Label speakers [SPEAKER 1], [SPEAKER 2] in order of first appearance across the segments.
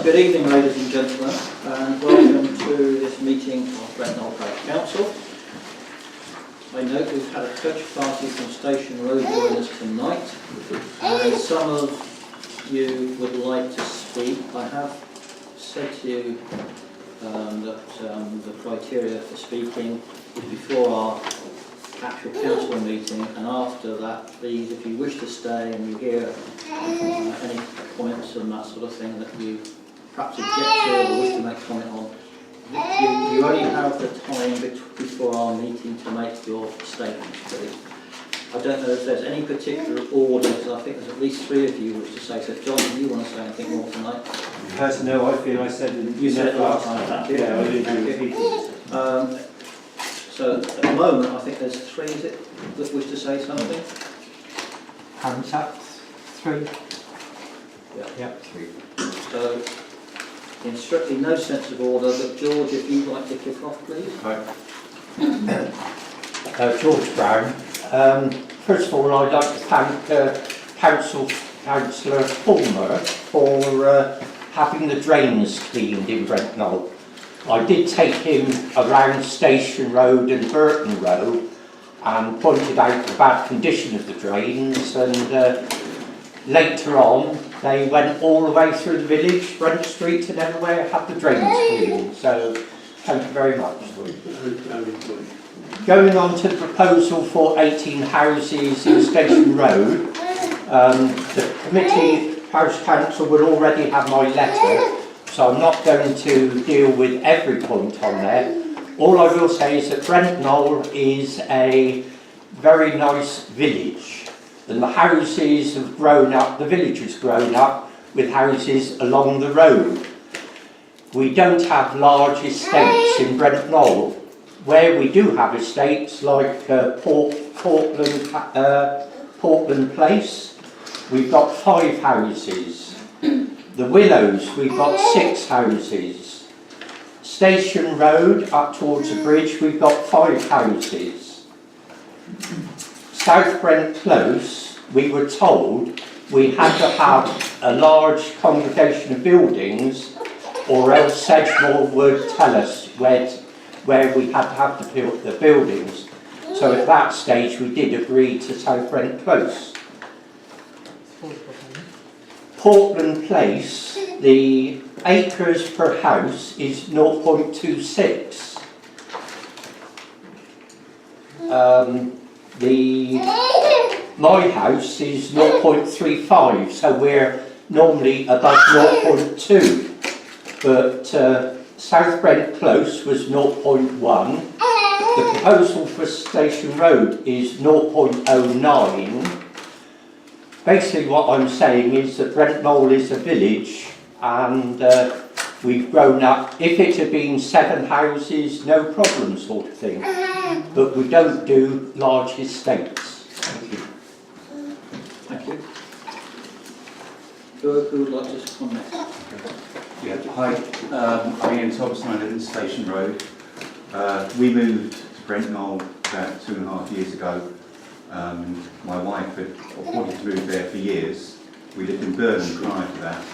[SPEAKER 1] Good evening, ladies and gentlemen, and welcome to this meeting of Brent Knoll Parish Council. I note we've had a coach party from Station Road join us tonight, and some of you would like to speak. I have said to you that the criteria for speaking is before our actual council meeting, and after that, please, if you wish to stay and you hear any comments and that sort of thing that you perhaps object to or wish to make comment on, you only have the time before our meeting to make your statements, please. I don't know if there's any particular order, because I think there's at least three of you which to say. So, John, do you want to say anything more tonight?
[SPEAKER 2] No, I feel I said it.
[SPEAKER 1] You said it last time. Thank you.
[SPEAKER 2] Yeah, I did.
[SPEAKER 1] So, at the moment, I think there's three, is it, that wish to say something?
[SPEAKER 3] Hands up, three.
[SPEAKER 1] Yeah.
[SPEAKER 3] Yep, three.
[SPEAKER 1] So, in strictly no sense of order, but George, if you'd like to kick off, please.
[SPEAKER 3] Right. George Brown. First of all, I'd like to thank Councillor Fulmer for having the drains cleaned in Brent Knoll. I did take him around Station Road and Burton Road and pointed out the bad condition of the drains, and later on they went all the way through the village, Brent Street and everywhere, had the drains cleaned. So thank you very much. Going on to the proposal for 18 houses in Station Road, the committee, Parish Council, will already have my letter, so I'm not going to deal with every point on there. All I will say is that Brent Knoll is a very nice village, and the houses have grown up, the village has grown up with houses along the road. We don't have large estates in Brent Knoll. Where we do have estates like Portland Place, we've got 5 houses. The Willows, we've got 6 houses. Station Road, up towards the bridge, we've got 5 houses. South Brent Close, we were told we had to have a large congregation of buildings, or else Sedgemoor would tell us where we had to have the buildings. So at that stage we did agree to South Brent Close. Portland Place, the acres per house is 0.26. My house is 0.35, so we're normally above 0.2. But South Brent Close was 0.1. The proposal for Station Road is 0.09. Basically what I'm saying is that Brent Knoll is a village, and we've grown up. If it had been 7 houses, no problem sort of thing. But we don't do large estates. Thank you.
[SPEAKER 1] Thank you. Who would like to comment?
[SPEAKER 4] Yeah, hi, I'm Ian Thompson, I live in Station Road. We moved to Brent Knoll about 2.5 years ago. My wife had wanted to move there for years. We lived in Burnham prior to that,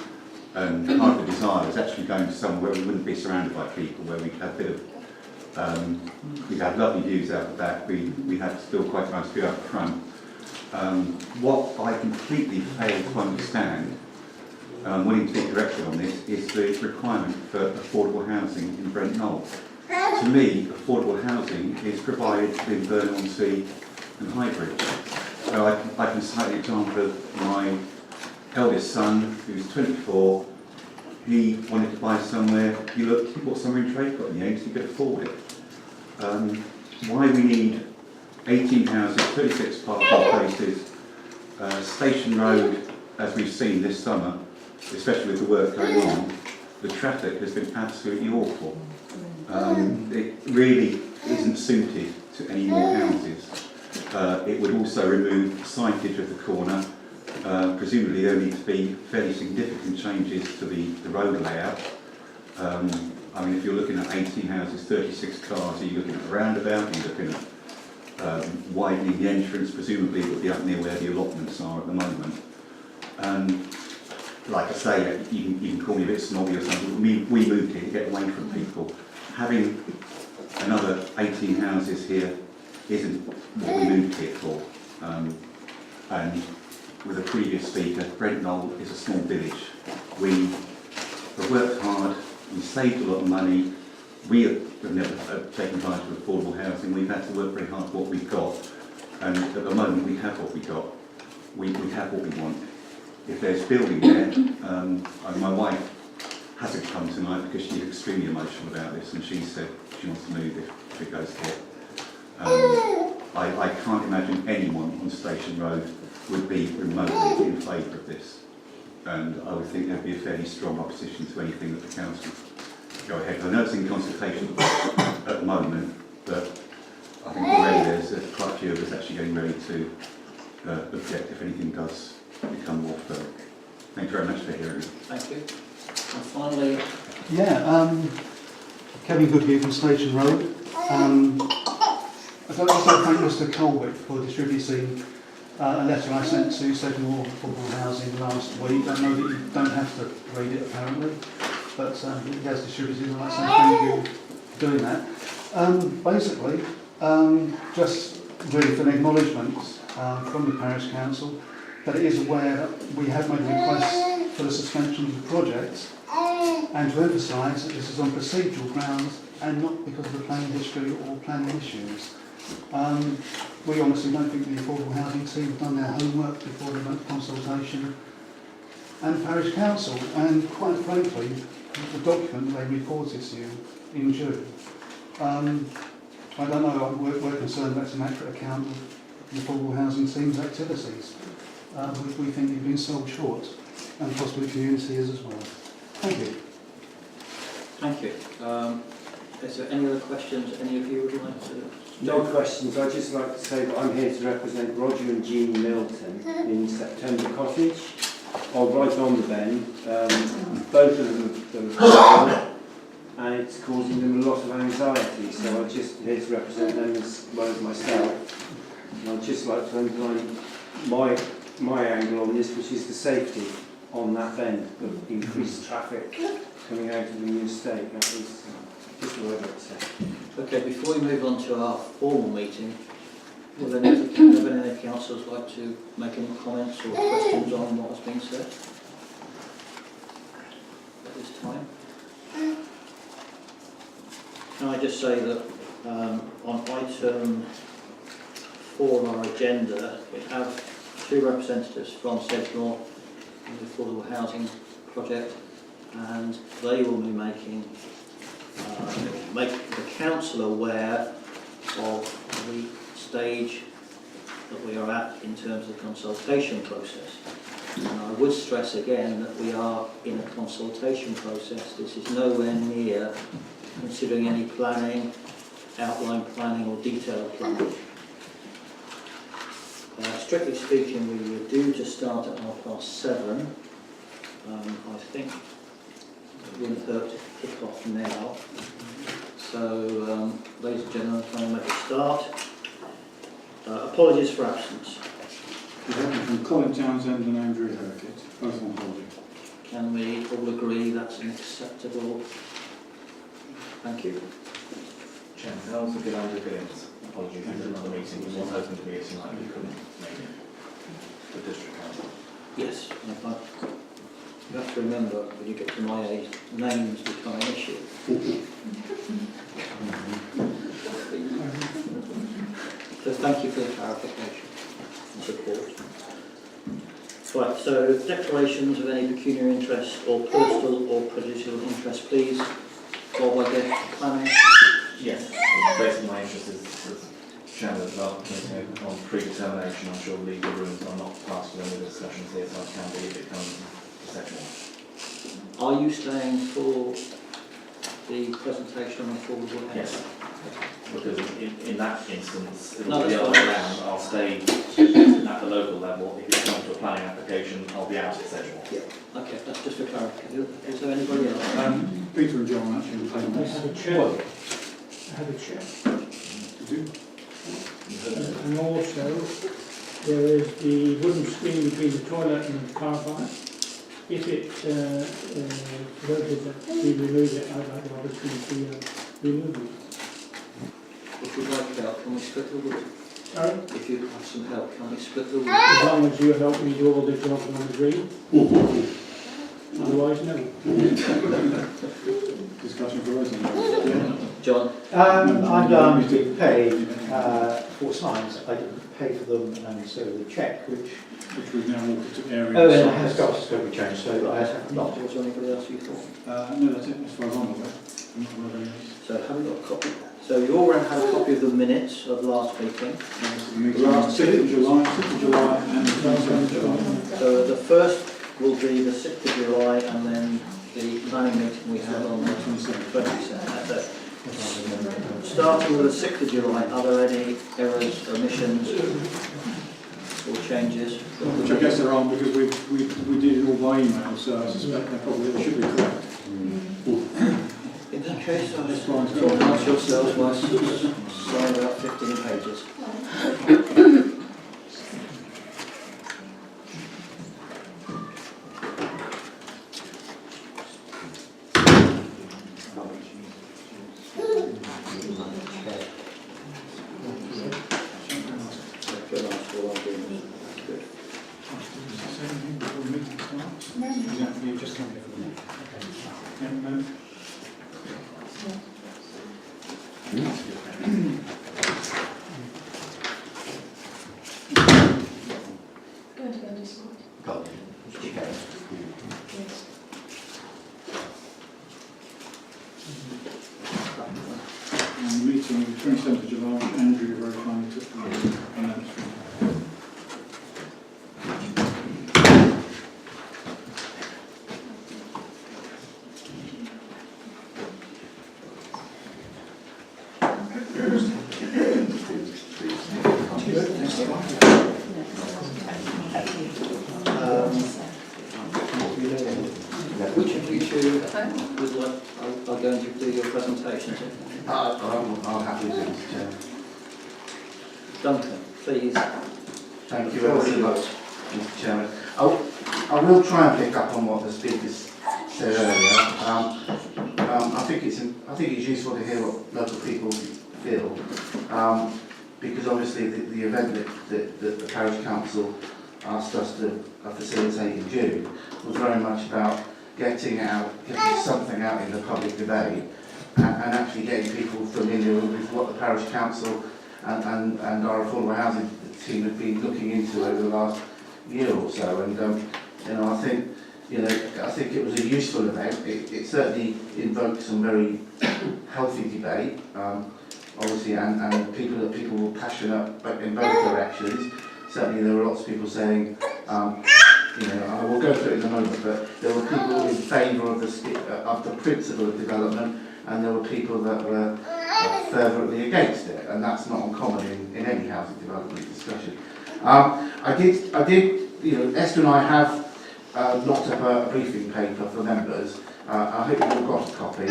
[SPEAKER 4] and part of the desire was actually going to somewhere where we wouldn't be surrounded by people, where we'd have a bit of, we'd have lovely views out the back, we had still quite a nice view out the front. What I completely failed to understand, and I'm willing to be corrected on this, is the requirement for affordable housing in Brent Knoll. To me, affordable housing is provided in Burnham-on-Sea and Highbridge. So I can cite the example of my eldest son, who's 24. He wanted to buy somewhere, he bought somewhere in Trade, got in the end, so he could afford it. Why we need 18 houses, 36 parking places, Station Road, as we've seen this summer, especially with the work going on, the traffic has been absolutely awful. It really isn't suited to any more houses. It would also remove signage of the corner. Presumably there need to be fairly significant changes to the road layout. I mean, if you're looking at 18 houses, 36 cars, are you looking at a roundabout? Are you looking at widening the entrance? Presumably it would be up near where the allotments are at the moment. like I say, you can call me a bit snobby or something. We moved here to get away from people. Having another 18 houses here isn't what we moved here for. And with a previous speaker, Brent Knoll is a small village. We have worked hard, we saved a lot of money. We have never taken advantage of affordable housing. We've had to work very hard for what we've got. And at the moment, we have what we got. We have what we want. If there's building there, and my wife hasn't come tonight because she's extremely emotional about this, and she said she wants to move if it goes there. I can't imagine anyone on Station Road would be remotely in favour of this, and I would think there'd be a fairly strong opposition to anything that the council go ahead. I know it's in consultation at the moment, but I think already there's quite a few of us actually getting ready to object if anything does become more firm. Thank you very much for hearing me.
[SPEAKER 1] Thank you. And finally,
[SPEAKER 5] Kevin Goodhue from Station Road. I'd like to also thank Mr Colwick for distributing a letter I sent to Sedmore Affordable Housing last week. I know that you don't have to read it apparently, but he has distributed it, and I'd like to say thank you for doing that. Basically, just really for an acknowledgement from the Parish Council that it is aware that we have made a request for the suspension of the project, and to emphasise that this is on procedural grounds and not because of the planning history or planning issues. We honestly don't think the affordable housing team have done their homework before they went to consultation and Parish Council, and quite frankly the document they reported to you in June. I don't know, we're concerned that's an accurate account of the affordable housing team's activities. We think you've been sold short, and possibly the community is as well. Thank you.
[SPEAKER 1] thank you. Is there any other questions any of you would like to?
[SPEAKER 2] No questions. I'd just like to say that I'm here to represent Roger and Jean Milton in September Cottage, or right on the bend. Both of them are and it's causing them a lot of anxiety, so I'm just here to represent them as well as myself. And I'd just like to underline my angle on this, which is the safety on that bend of increased traffic coming out of the new estate. That is just the word I'd say.
[SPEAKER 1] Okay, before we move on to our formal meeting, would any of the councillors like to make any comments or questions on what has been said at this time? Can I just say that on item 4 on our agenda, we have 2 representatives from Sedmore, the affordable housing project, and they will be making make the council aware of the stage that we are at in terms of the consultation process. And I would stress again that we are in a consultation process. This is nowhere near considering any planning, outline planning or detailed planning. Strictly speaking, we were due to start at 7:30. I think it wouldn't hurt to kick off now. So, ladies and gentlemen, I'm trying to make a start. Apologies for absence.
[SPEAKER 6] From Colin Townsend and Andrew Herrickett, both on holiday.
[SPEAKER 1] Can we all agree that's an acceptable? Thank you.
[SPEAKER 7] Chairman, can I also give Andrew Billings apologies for another meeting. He was hoping to be here tonight, but he couldn't make it. The district council.
[SPEAKER 1] Yes. You have to remember, when you get to my age, names become an issue. So thank you for the clarification and support. Right, so declarations of any pecuniary interest or personal or prejudicial interest, please. Bob, I guess, planning.
[SPEAKER 7] Yes, basically my interest is chairman of the development committee on predetermination. I'm sure legal rooms are not part of any of the discussions here, so I can be if it comes to section 1.
[SPEAKER 1] Are you staying for the presentation on affordable housing?
[SPEAKER 7] Yes, because in that instance, it'll
[SPEAKER 1] No,
[SPEAKER 7] be the
[SPEAKER 1] that's
[SPEAKER 7] other way
[SPEAKER 1] fine.
[SPEAKER 7] around. I'll stay at the local level. If it comes to a planning application, I'll be out at section 1.
[SPEAKER 1] Yeah. Okay, that's just for clarification. Is there anybody else?
[SPEAKER 6] Peter and John actually were playing this.
[SPEAKER 8] I have a chair. And also, there is the wooden screen between the toilet and the car park. if it voted that we remove it, I'd like to obviously see removing it.
[SPEAKER 1] If you'd like help, can we split the wood?
[SPEAKER 8] Sorry?
[SPEAKER 1] If you have some help, can we split the wood?
[SPEAKER 8] As long as you help me do all the jobs on the green. Otherwise, no.
[SPEAKER 6] Discussion for resident.
[SPEAKER 1] John?
[SPEAKER 9] I'm being paid 4 times. I didn't pay for them, and so the cheque, which
[SPEAKER 6] Which we've now altered to area.
[SPEAKER 9] and it has got to be changed, so I have not.
[SPEAKER 1] Was there anybody else you thought?
[SPEAKER 6] No, that's it, as far as I'm aware. I'm not aware of any others.
[SPEAKER 1] So haven't got a copy. So you all had a copy of the minutes of last meeting.
[SPEAKER 6] The meeting on 6th of July, 6th of July and 27th of July.
[SPEAKER 1] So the first will be the 6th of July and then the planning meeting we had on the 27th. Starting with the 6th of July, are there any errors, omissions or changes?
[SPEAKER 6] Which I guess there aren't because we did it all by email, so I suspect they should be correct.
[SPEAKER 1] In that case, I'll just
[SPEAKER 6] Fine.
[SPEAKER 1] talk amongst yourselves by sign about 15 pages. Good, that's all I'm doing. Good.
[SPEAKER 6] Before the meeting starts? Yeah, you just come here for the meeting. Yeah, no. And the meeting, 27th of July, Andrew very kindly took the announcement.
[SPEAKER 1] Which of you two would like, are going to do your presentations?
[SPEAKER 10] I'm happy to, Mr. Chair.
[SPEAKER 1] Duncan, please.
[SPEAKER 10] Thank you ever so much, Mr. Chairman. I will try and pick up on what the speakers said earlier. I think it's useful to hear what local people feel, because obviously the event that the Parish Council asked us to facilitate in June was very much about getting something out in the public debate and actually getting people familiar with what the Parish Council and our affordable housing team have been looking into over the last year or so. And I think it was a useful event. It certainly invoked some very healthy debate, obviously, and people were passionate in both directions. Certainly, there were lots of people saying, I will go through it in a moment, but there were people in favour of the principle of development, and there were people that were fervently against it, and that's not uncommon in any housing development discussion. I did, Esther and I have locked up a briefing paper for members. I hope you've all got a copy.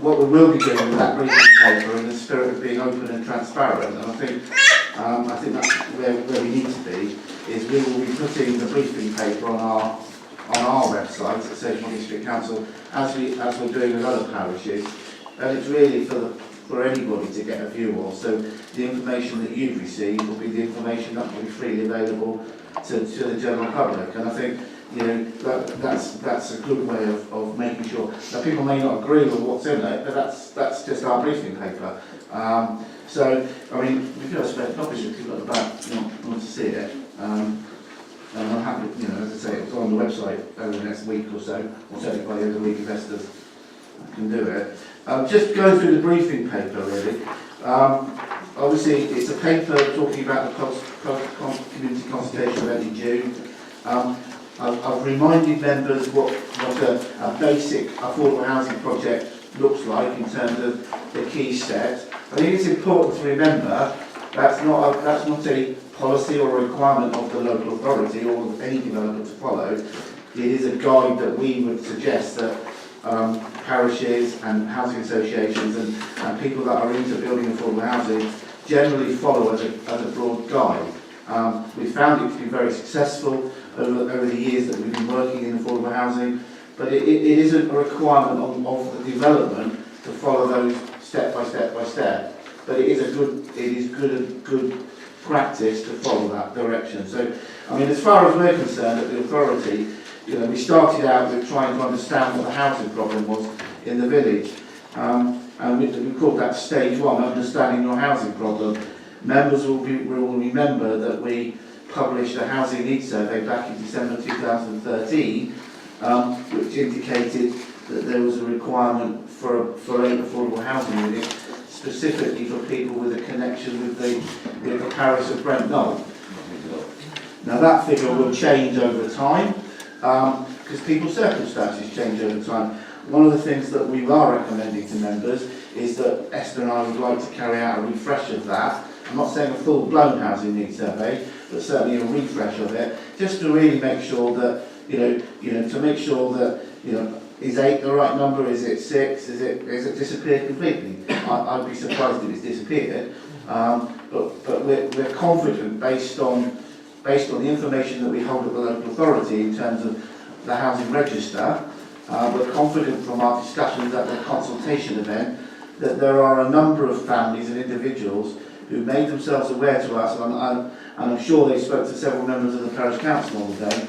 [SPEAKER 10] What we will be doing with that briefing paper, in the spirit of being open and transparent, and I think that's where we need to be, is we will be putting the briefing paper on our website at Sedgemoor District Council, as we're doing with other parishes, and it's really for anybody to get a view of. So the information that you've received will be the information that will be freely available to the general public, and I think that's a good way of making sure that people may not agree with what's in it, but that's just our briefing paper. So I mean, we could have spare copies if people at the back want to see it. And I'm happy, as I say, it'll go on the website over the next week or so, or certainly by the end of the week, investors can do it. Just going through the briefing paper, really. Obviously, it's a paper talking about the community consultation event in June. I've reminded members what a basic affordable housing project looks like in terms of the key steps. I think it's important to remember that's not a policy or a requirement of the local authority or any developer to follow. It is a guide that we would suggest that parishes and housing associations and people that are into building affordable housing generally follow as a broad guide. We found it to be very successful. over the years that we've been working in affordable housing, but it isn't a requirement of the development to follow those step by step, but it is good practice to follow that direction. So, I mean, as far as we're concerned at the authority, you know, we started out with trying to understand what the housing problem was in the village, and we called that stage one, understanding your housing problem. Members will remember that we published a housing needs survey back in December 2013, which indicated that there was a requirement for 8 affordable housing units, specifically for people with a connection with the parish of Brent Knoll. Now that figure will change over time, because people's circumstances change over time. One of the things that we are recommending to members is that Esther and I would like to carry out a refresh of that. I'm not saying a full-blown housing needs survey, but certainly a refresh of it, just to really make sure that, to make sure that, is 8 the right number? Is it 6? Is it disappeared completely? I'd be surprised if it's disappeared. But we're confident based on the information that we hold at the local authority in terms of the housing register. We're confident from our discussions at the consultation event that there are a number of families and individuals who made themselves aware to us, and I'm sure they spoke to several members of the Parish Council on the day,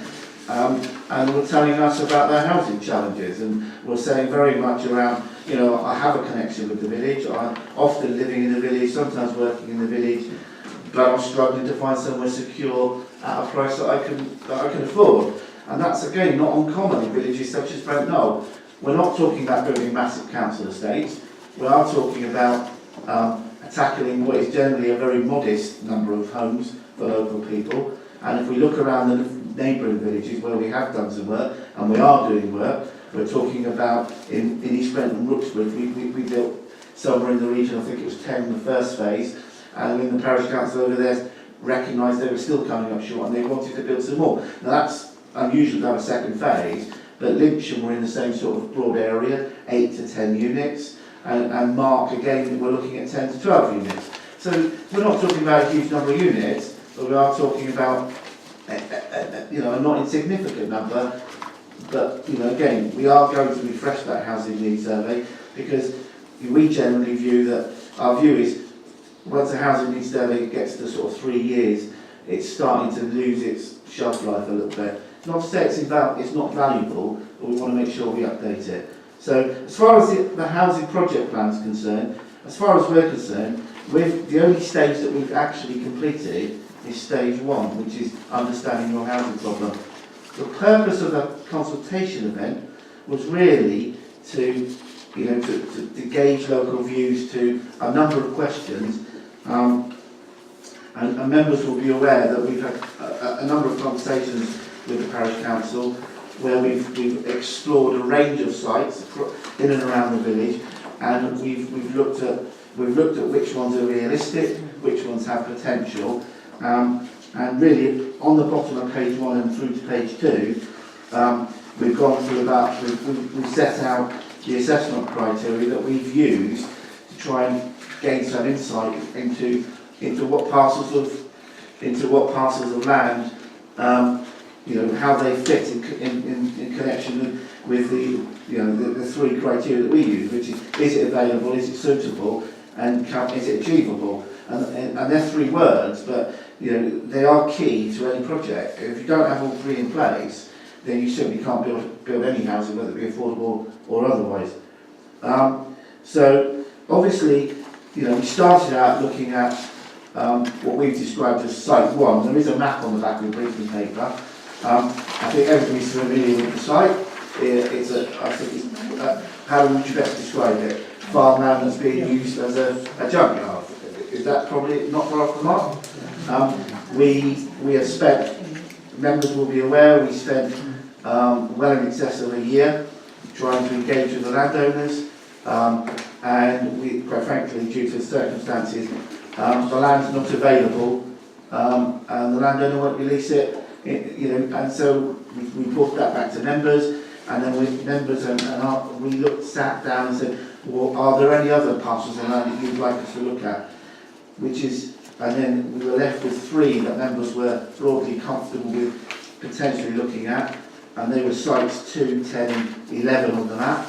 [SPEAKER 10] and were telling us about their housing challenges, and were saying very much around, I have a connection with the village, I'm often living in the village, sometimes working in the village, but I'm struggling to find somewhere secure at a price that I can afford. And that's, again, not uncommon in villages such as Brent Knoll. We're not talking about building massive council estates. We are talking about tackling what is generally a very modest number of homes for local people. And if we look around the neighbouring villages where we have done some work, and we are doing work, we're talking about in East Brent and Rookswood, we built somewhere in the region, I think it was 10 in the first phase, and when the Parish Council over there recognised they were still coming up short and they wanted to build some more. Now that's unusual to have a second phase, but Lyncham were in the same sort of broad area, 8 to 10 units, and Mark, again, we're looking at 10 to 12 units. So we're not talking about a huge number of units, but we are talking about a not insignificant number. But again, we are going to refresh that housing needs survey, because we generally view that, our view is, once a housing needs survey gets to sort of 3 years, it's starting to lose its shelf life a little bit. Not to say it's not valuable, but we want to make sure we update it. So as far as the housing project plan is concerned, as far as we're concerned, the only stage that we've actually completed is stage 1, which is understanding your housing problem. The purpose of the consultation event was really to gauge local views to a number of questions, and members will be aware that we've had a number of conversations with the Parish Council where we've explored a range of sites in and around the village, and we've looked at which ones are realistic, which ones have potential, and really on the bottom of page 1 and through to page 2, we've gone through we've set out the assessment criteria that we've used to try and gain some insight into what parcels of land, how they fit in connection with the 3 criteria that we use, which is it available, is it suitable, and is it achievable? And they're 3 words, but they are key to any project. If you don't have all 3 in place, then you simply can't build any housing, whether it be affordable or otherwise. So obviously, we started out looking at what we've described as Site 1. There is a map on the back of the briefing paper. I think everybody's familiar with the site. How would you best describe it? Farmland that's being used as a junkyard. Is that probably not far off the mark? We have spent, members will be aware, we spent well in excess of a year trying to engage with the landowners, and we, quite frankly, due to circumstances, the land's not available, and the landowner won't release it, and so we brought that back to members, and then with members we sat down and said, well, are there any other parcels of land that you'd like us to look at? And then we were left with 3 that members were broadly comfortable with potentially looking at, and they were sites 2, 10, 11 on the map,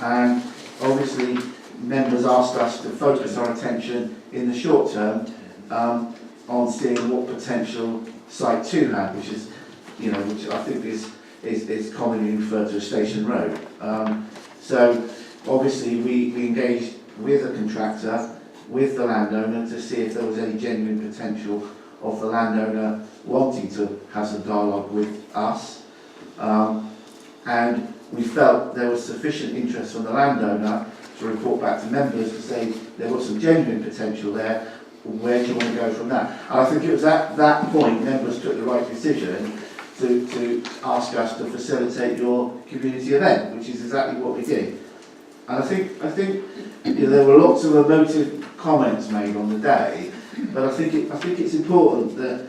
[SPEAKER 10] and obviously members asked us to focus our attention in the short term on seeing what potential site 2 had, which is, which I think is commonly referred to as Station Road. So obviously we engaged with a contractor, with the landowner, to see if there was any genuine potential of the landowner wanting to have some dialogue with us. And we felt there was sufficient interest from the landowner to report back to members to say there was some genuine potential there. Where do you want to go from that? And I think it was at that point members took the right decision to ask us to facilitate your community event, which is exactly what we did. And I think there were lots of emotive comments made on the day, but I think it's important that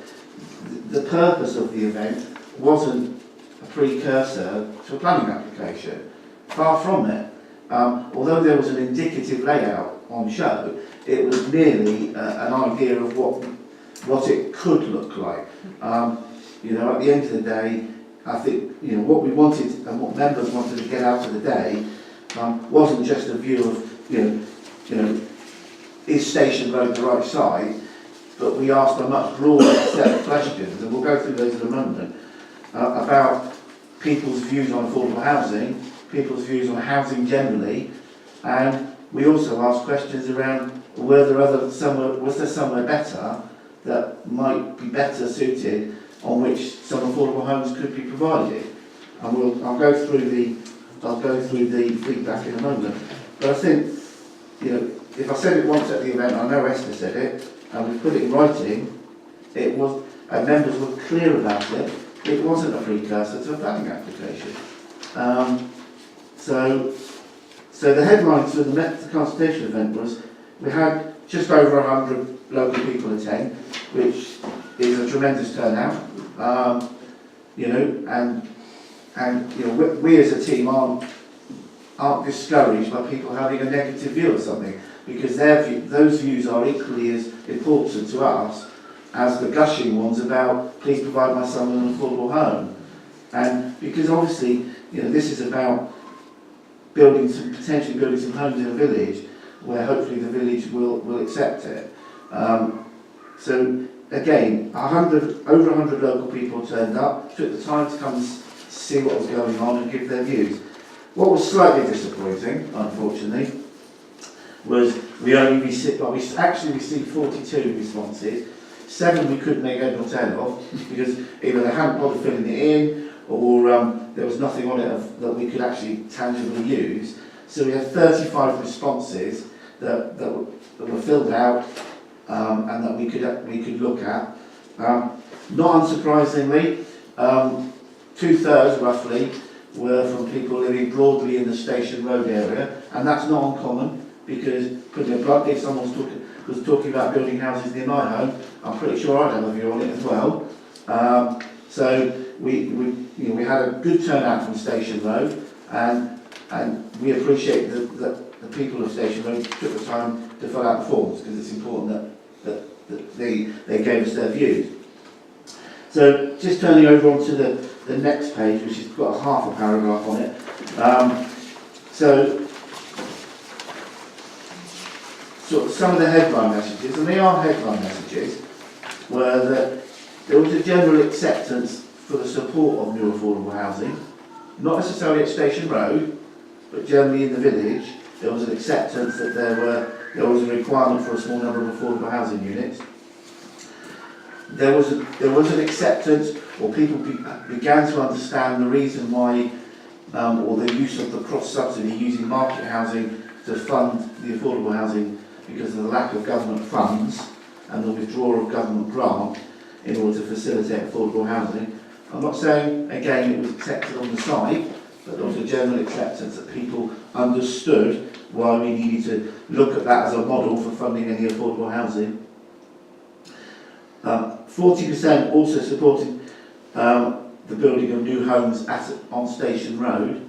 [SPEAKER 10] the purpose of the event wasn't a precursor to a planning application. Far from it. Although there was an indicative layout on show, it was merely an idea of what it could look like. At the end of the day, I think what we wanted and what members wanted to get out of the day wasn't just a view of is Station Road the right site, but we asked a much broader set of questions, and we'll go through those in a moment, about people's views on affordable housing, people's views on housing generally, and we also asked questions around was there somewhere better that might be better suited on which some affordable homes could be provided. And I'll go through the feedback in a moment. But I think if I said it once at the event, I know Esther said it, and we put it in writing, it was, and members were clear about it, it wasn't a precursor to a planning application. So the headline to the consultation event was, we had just over 100 local people attend, which is a tremendous turnout. We as a team aren't discouraged by people having a negative view of something, because those views are equally as important to us as the gushing ones about please provide my son an affordable home. And because obviously this is about potentially building some homes in a village where hopefully the village will accept it. So again, over 100 local people turned up, took the time to come and see what was going on and give their views. What was slightly disappointing, unfortunately, was we actually received 42 responses. 7 we couldn't make head or tail of, because either they hadn't bothered filling it in, or there was nothing on it that we could actually tangibly use. So we had 35 responses that were filled out and that we could look at. Not unsurprisingly, 2/3 roughly were from people living broadly in the Station Road area, and that's not uncommon, because putting it bluntly, if someone was talking about building houses near my home, I'm pretty sure I'd have a view on it as well. So we had a good turnout from Station Road, and we appreciate that the people of Station Road took the time to fill out the forms, because it's important that they gave us their views. So just turning over onto the next page, which has got half a paragraph on it. So some of the headline messages, and they are headline messages, were that there was a general acceptance for the support of new affordable housing, not necessarily at Station Road, but generally in the village. There was an acceptance that there was a requirement for a small number of affordable housing units. There was an acceptance, or people began to understand the reason why, or the use of the cross-subsidy, using market housing to fund the affordable housing because of the lack of government funds and the withdrawal of government grant in order to facilitate affordable housing. I'm not saying, again, it was accepted on the site, but there was a general acceptance that people understood why we needed to look at that as a model for funding any affordable housing. 40% also supported the building of new homes on Station Road,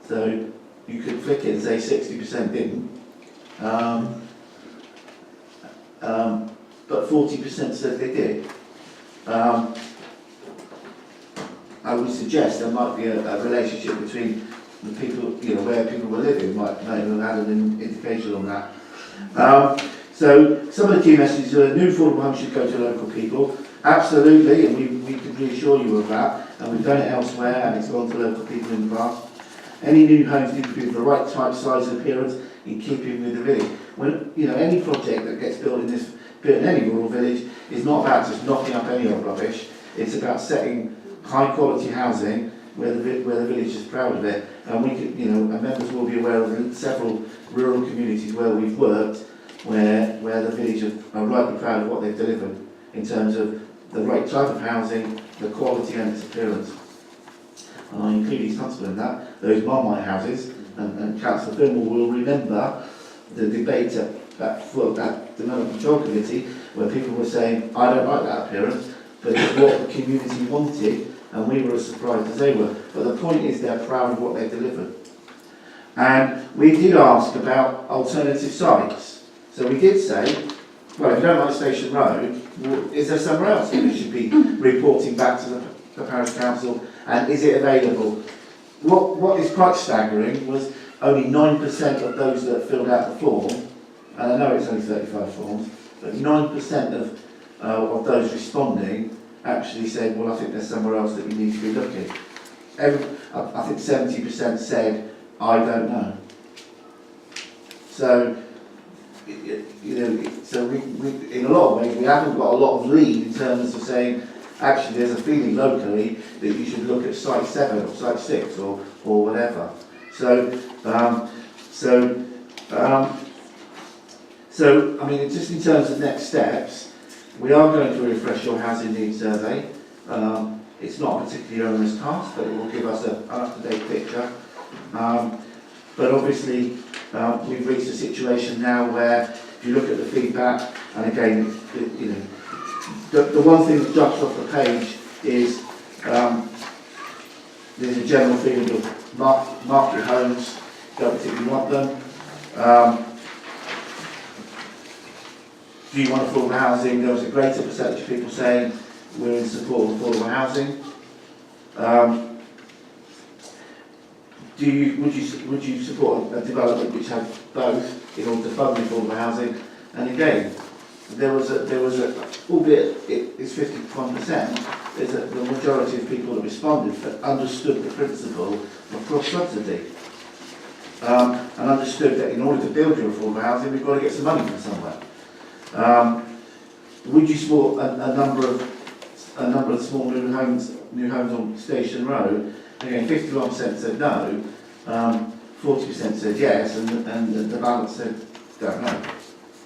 [SPEAKER 10] so you could flick it and say 60% didn't. But 40% said they did. I would suggest there might be a relationship between the people, where people were living, might have had an indication on that. So some of the key messages are new affordable homes should go to local people. Absolutely, and we can reassure you of that, and we've done it elsewhere and it's gone to local people in the past. Any new homes need to be of the right type, size and appearance in keeping with the village. When, any project that gets built in any rural village is not about just knocking up any old rubbish. It's about setting high quality housing where the village is proud of it. And we could, and members will be aware of several rural communities where we've worked where the village are rightly proud of what they've delivered in terms of the right type of housing, the quality and its appearance. And I included Huntsville in that. Those Marmite houses, and Councillor Thurmell will remember the debate at that Development Control Committee where people were saying, I don't like that appearance, but it's what the community wanted, and we were as surprised as they were. But the point is they're proud of what they've delivered. And we did ask about alternative sites. So we did say, well, if you don't like Station Road, is there somewhere else that we should be reporting back to the Parish Council, and is it available? What is quite staggering was only 9% of those that filled out the form, and I know it's only 35 forms, but 9% of those responding actually said, well, I think there's somewhere else that you need to be looking. I think 70% said, I don't know. So, so we, in a lot of ways, we haven't got a lot of lead in terms of saying, actually, there's a feeling locally that you should look at site 7 or site 6 or whatever. So, I mean, just in terms of next steps, we are going to refresh your housing needs survey. It's not a particularly onerous task, but it will give us an up-to-date picture. But obviously, we've reached a situation now where, if you look at the feedback, and again, the one thing that jumps off the page is there's a general feeling of mark your homes, don't particularly want them. Do you want affordable housing? There was a greater percentage of people saying we're in support of affordable housing. Would you support a development which had both in order to fund affordable housing? And again, there was a albeit it's 51%, the majority of people that responded that understood the principle of cross subsidy. And understood that in order to build your affordable housing, we've got to get some money from somewhere. Would you support a number of small new homes on Station Road? Again, 51% said no, 40% said yes, and the balance said don't know.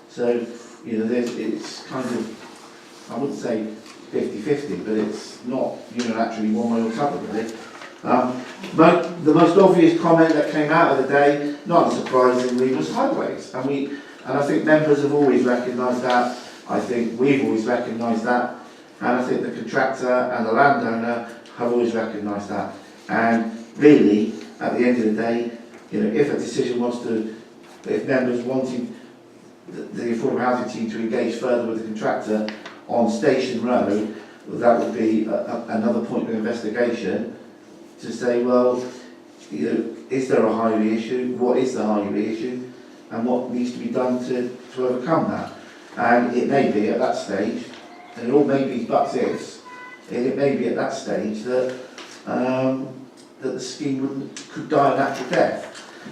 [SPEAKER 10] So, it's kind of, I wouldn't say 50-50, but it's not unilaterally one way or the other, really. The most obvious comment that came out of the day, not unsurprisingly, was highways, and I think members have always recognised that. I think we've always recognised that, and I think the contractor and the landowner have always recognised that. And really, at the end of the day, if a decision was to, if members wanting the affordable housing team to engage further with the contractor on Station Road, that would be another point of investigation to say, well, is there a highway issue? What is the highway issue? And what needs to be done to overcome that? And it may be at that stage, and it all may be but ifs, it may be at that stage that that the scheme could die a natural death,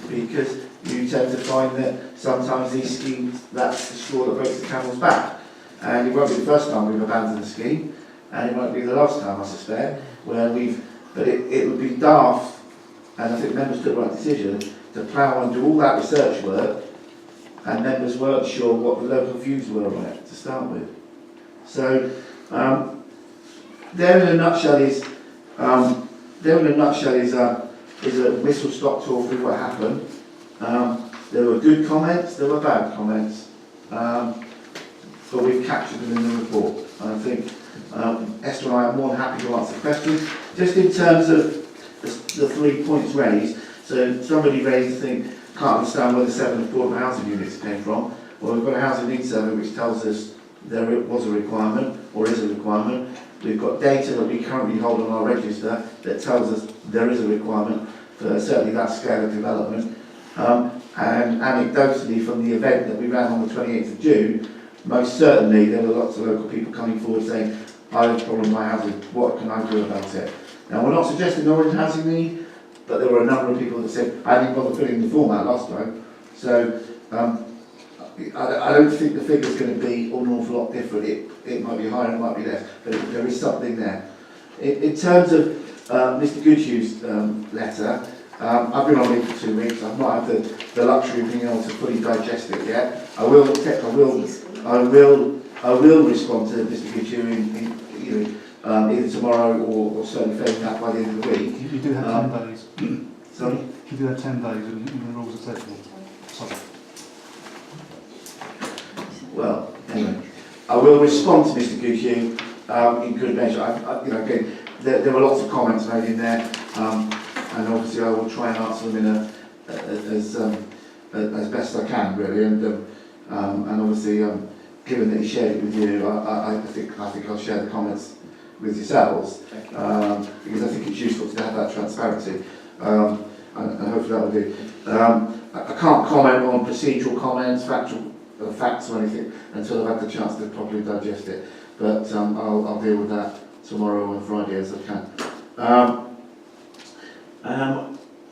[SPEAKER 10] because you tend to find that sometimes these schemes, that's the straw that breaks the camel's back. And it won't be the first time we've abandoned the scheme, and it won't be the last time, I suspect, where but it would be daft, and I think members took the right decision, to plough and do all that research work, and members weren't sure what the local views were on it to start with. So, there in a nutshell is a whistle-stop tour through what happened. There were good comments, there were bad comments, but we've captured them in the report. And I think Esther and I are more than happy to answer questions. Just in terms of the 3 points raised, so somebody raised the thing, can't understand where the 7 affordable housing units came from. Well, we've got a housing needs survey which tells us there was a requirement, or is a requirement, We've got data that we currently hold on our register that tells us there is a requirement for certainly that scale of development. And anecdotally from the event that we ran on the 28th of June, most certainly there were lots of local people coming forward saying, I have a problem with my housing, what can I do about it? Now we're not suggesting no one's housing need, but there were a number of people that said, I didn't bother filling the form out last time. So I don't think the figure's going to be an awful lot different. It might be higher, it might be less, but there is something there. In terms of Mr. Goodhue's letter, I've been on leave for 2 weeks. I've not had the luxury of being able to fully digest it yet. I will respond to Mr. Goodhue either tomorrow or certainly failing that by the end of the week.
[SPEAKER 5] You do have 10 days.
[SPEAKER 10] Sorry?
[SPEAKER 5] You do have 10 days in the rules of session. Sorry.
[SPEAKER 10] Well, anyway, I will respond to Mr. Goodhue in good measure. Again, there were lots of comments made in there, and obviously I will try and answer them as best I can, really. And obviously, given that he shared it with you, I think I'll share the comments with yourselves, because I think it's useful to have that transparency, and hopefully that will do. I can't comment on procedural comments, facts or anything until I've had the chance to properly digest it, but I'll deal with that tomorrow and Friday as I can.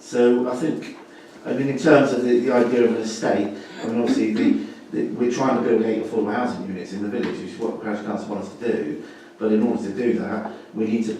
[SPEAKER 10] So I think, in terms of the idea of an estate, obviously we're trying to build 8 affordable housing units in the village, which is what the Parish Council wants to do. But in order to do that, we need to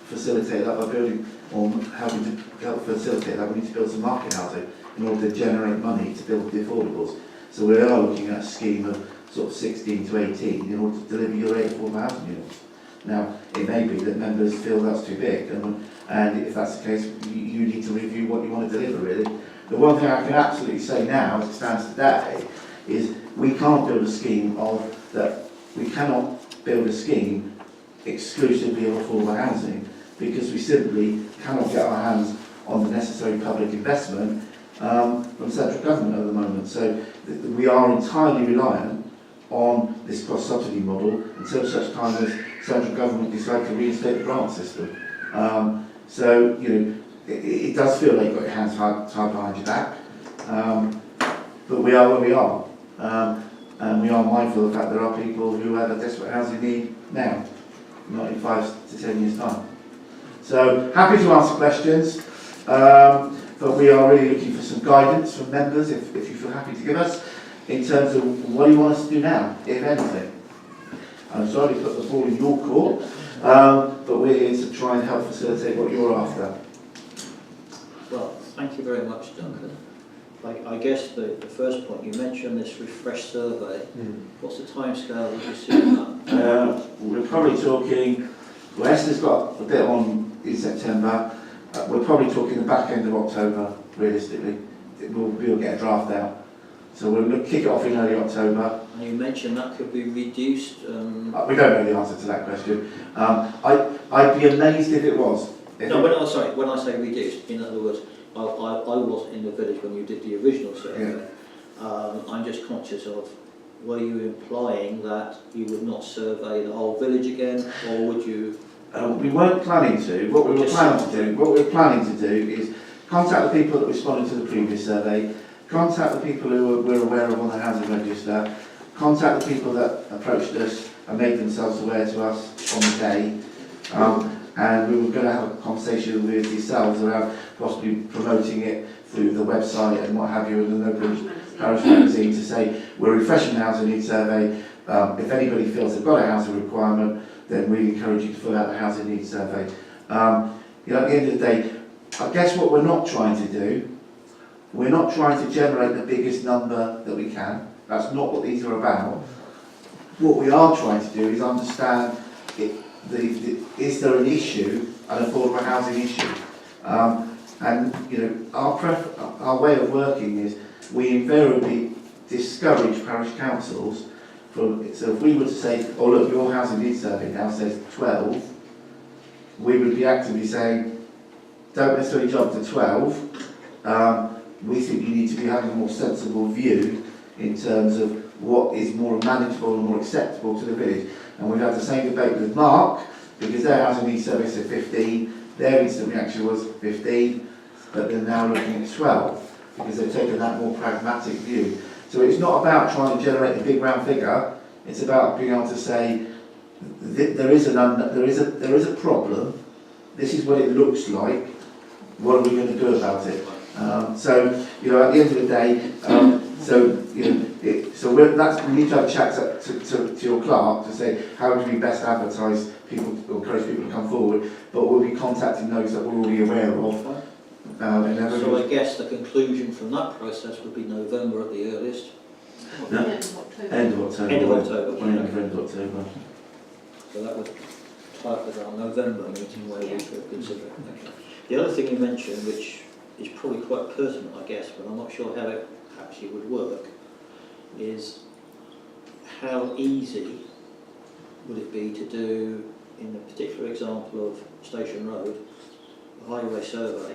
[SPEAKER 10] facilitate that by building, or helping to help facilitate that, we need to build some market housing in order to generate money to build the affordables. So we are looking at a scheme of sort of 16 to 18 in order to deliver your 8 affordable housing units. Now, it may be that members feel that's too big, and if that's the case, you need to review what you want to deliver, really. The one thing I can absolutely say now, as it stands today, is we can't build a scheme we cannot build a scheme exclusively of affordable housing, because we simply cannot get our hands on the necessary public investment from central government at the moment. So we are entirely reliant on this cross-subsidy model until such time as central government decide to reinstate the grant system. So, it does feel like you've got your hands tied behind your back, but we are where we are. And we are mindful of the fact there are people who have a desperate housing need now, not in 5 to 10 years' time. So, happy to answer questions, but we are really looking for some guidance from members, if you feel happy to give us, in terms of what you want us to do now, if anything. I'm sorry to put the ball in your court, but we're here to try and help facilitate what you're after.
[SPEAKER 1] Well, thank you very much, Duncan. I guess the first point, you mentioned this refresh survey. What's the timescale would you see on that?
[SPEAKER 10] We're probably talking, Esther's got a bit on in September. We're probably talking the back end of October, realistically. We'll get a draft out. So we'll kick it off in early October.
[SPEAKER 1] And you mentioned that could be reduced.
[SPEAKER 10] We don't know the answer to that question. I'd be amazed if it was.
[SPEAKER 1] When I say reduced, in other words, I wasn't in the village when you did the original survey. Yeah. I'm just conscious of, were you implying that you would not survey the whole village again, or would you?
[SPEAKER 10] We weren't planning to. What we were planning to do is contact the people that responded to the previous survey, contact the people who we're aware of on the housing register, contact the people that approached us and made themselves aware to us on the day. And we were going to have a conversation with yourselves around possibly promoting it through the website and what have you, in the local parish magazine, to say we're refreshing the housing needs survey. If anybody feels they've got a housing requirement, then we encourage you to fill out the housing needs survey. At the end of the day, I guess what we're not trying to do, we're not trying to generate the biggest number that we can. That's not what these are about. What we are trying to do is understand is there an issue, an affordable housing issue? Our way of working is we invariably discourage parish councils from, so if we were to say, oh look, your housing needs survey now says 12, we would be actively saying, don't necessarily jump to 12, we think you need to be having a more sensible view in terms of what is more manageable and more acceptable to the village. And we've had the same debate with Mark, because their housing needs survey said 15, their instant reaction was 15, but they're now looking at 12, because they've taken that more pragmatic view. So it's not about trying to generate a big round figure, it's about being able to say, there is a problem, this is what it looks like, what are we going to do about it? So, you know, at the end of the day, we need to have a chat to your clerk to say how do we best advertise people or encourage people to come forward, but we'll be contacting those that we're already aware of.
[SPEAKER 1] So I guess the conclusion from that process would be November at the earliest.
[SPEAKER 10] No. End of October.
[SPEAKER 1] End of October.
[SPEAKER 10] End of October.
[SPEAKER 1] So that would tie up with our November meeting where we could consider it. Okay. The other thing you mentioned, which is probably quite pertinent, I guess, but I'm not sure how it actually would work, is how easy would it be to do, in the particular example of Station Road, a highway survey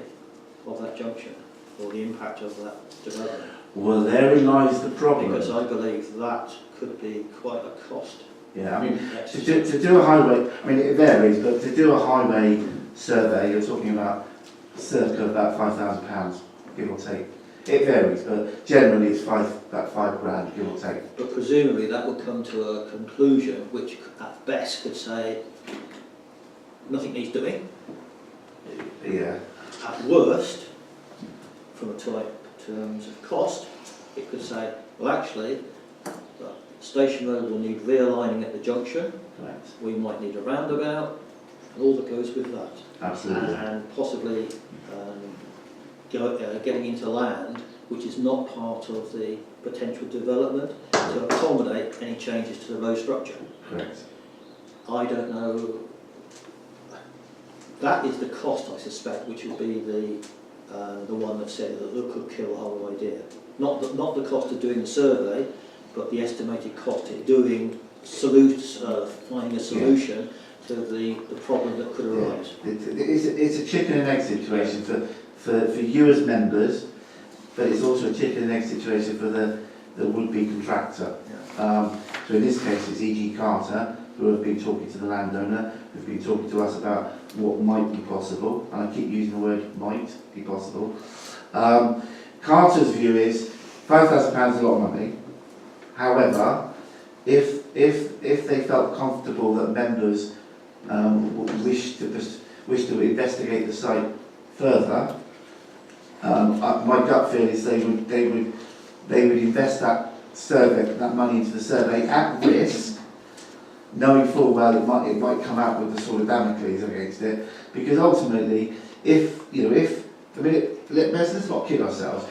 [SPEAKER 1] of that junction, or the impact of that development?
[SPEAKER 10] Well, therein lies the problem.
[SPEAKER 1] Because I believe that could be quite a cost.
[SPEAKER 10] Yeah, I mean, to do a highway, I mean, it varies, but to do a highway survey, you're talking about circa about £5,000, give or take. It varies, but generally it's about £5,000, give or take.
[SPEAKER 1] But presumably that would come to a conclusion which at best could say nothing needs doing.
[SPEAKER 10] Yeah.
[SPEAKER 1] At worst, from a terms of cost, it could say, well actually, the Station Road will need realigning at the junction.
[SPEAKER 10] Correct.
[SPEAKER 1] We might need a roundabout, and all that goes with that.
[SPEAKER 10] Absolutely.
[SPEAKER 1] And possibly getting into land which is not part of the potential development to accommodate any changes to the road structure.
[SPEAKER 10] Correct.
[SPEAKER 1] I don't know. That is the cost, I suspect, which would be the one that said that it could kill the whole idea. Not the cost of doing the survey, but the estimated cost of doing finding a solution to the problem that could arise.
[SPEAKER 10] Yeah. It's a chicken and egg situation for you as members, but it's also a chicken and egg situation for the would-be contractor.
[SPEAKER 1] Yeah.
[SPEAKER 10] So in this case it's E.G. Carter, who have been talking to the landowner, who've been talking to us about what might be possible, and I keep using the word might be possible. Carter's view is £5,000 is a lot of money. However, if they felt comfortable that members wish to investigate the site further, my gut feel is they would invest that money into the survey at risk, knowing full well it might come out with a sort of Damocles against it, because ultimately, let's not kid ourselves,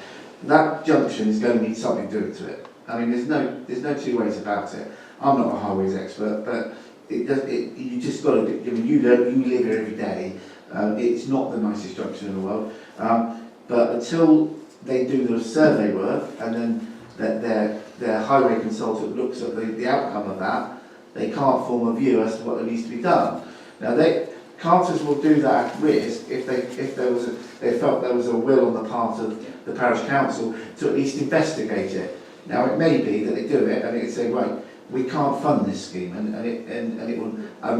[SPEAKER 10] that junction is going to need something doing to it. I mean, there's no two ways about it. I'm not a highways expert, but you just got to. I mean, you live here every day. It's not the nicest junction in the world, but until they do the survey work and then their highway consultant looks at the outcome of that, they can't form a view as to what needs to be done. Now, Carters will do that at risk if they felt there was a will on the part of the parish council to at least investigate it. Now, it may be that they do it and they say, right, we can't fund this scheme, and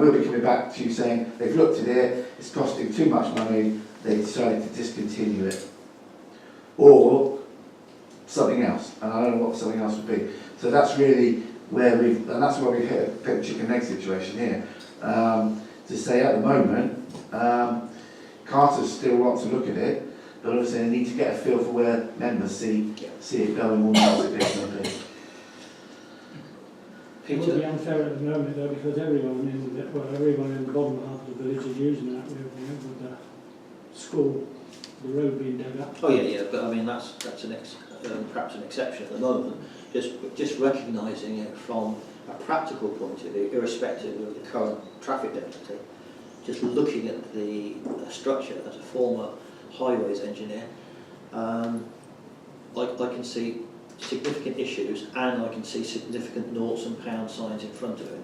[SPEAKER 10] we'll be coming back to you saying they've looked at it, it's costing too much money, they decided to discontinue it, or something else, and I don't know what something else would be. So that's really where we've hit a bit of chicken and egg situation here. To say at the moment, Carters still want to look at it, but obviously they need to get a feel for where members see it going more positively.
[SPEAKER 8] It would be unfair at the moment though, because everyone in the bottom half of the village is using that with the school, the road being dug up.
[SPEAKER 1] Oh yeah, but I mean that's perhaps an exception at the moment. Just recognising it from a practical point of view, irrespective of the current traffic density. Just looking at the structure as a former highways engineer, I can see significant issues, and I can see significant noughts and pound signs in front of it.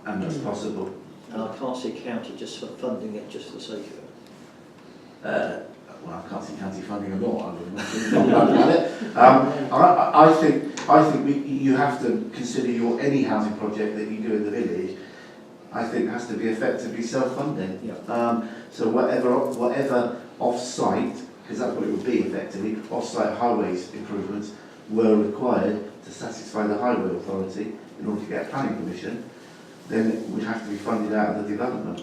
[SPEAKER 10] And that's possible.
[SPEAKER 1] And I can't see county just for funding it just for the sake of it.
[SPEAKER 10] Well, I can't see county funding a lot. I think you have to consider any housing project that you do in the village. I think has to be effectively self-funding.
[SPEAKER 1] Yeah.
[SPEAKER 10] So whatever off-site, because that's what it would be effectively, off-site highways improvements were required to satisfy the highway authority in order to get planning permission, then it would have to be funded out of the development.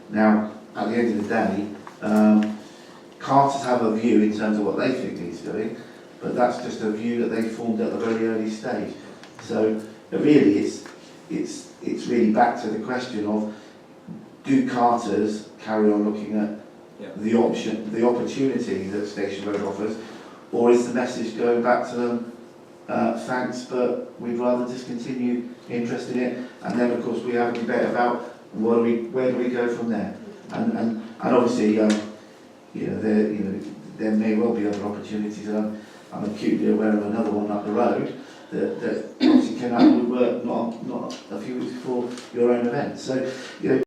[SPEAKER 10] Now, at the end of the day, Carters have a view in terms of what they think needs doing, but that's just a view that they formed at a very early stage. So really, it's really back to the question of, do Carters carry on looking at the opportunity that Station Road offers, or is the message going back to them, thanks, but we'd rather discontinue interest in it, and then of course we have a debate about where do we go from there, and obviously there may well be other opportunities, and I'm acutely aware of another one up the road that obviously came out of woodwork not a few weeks before your own event. So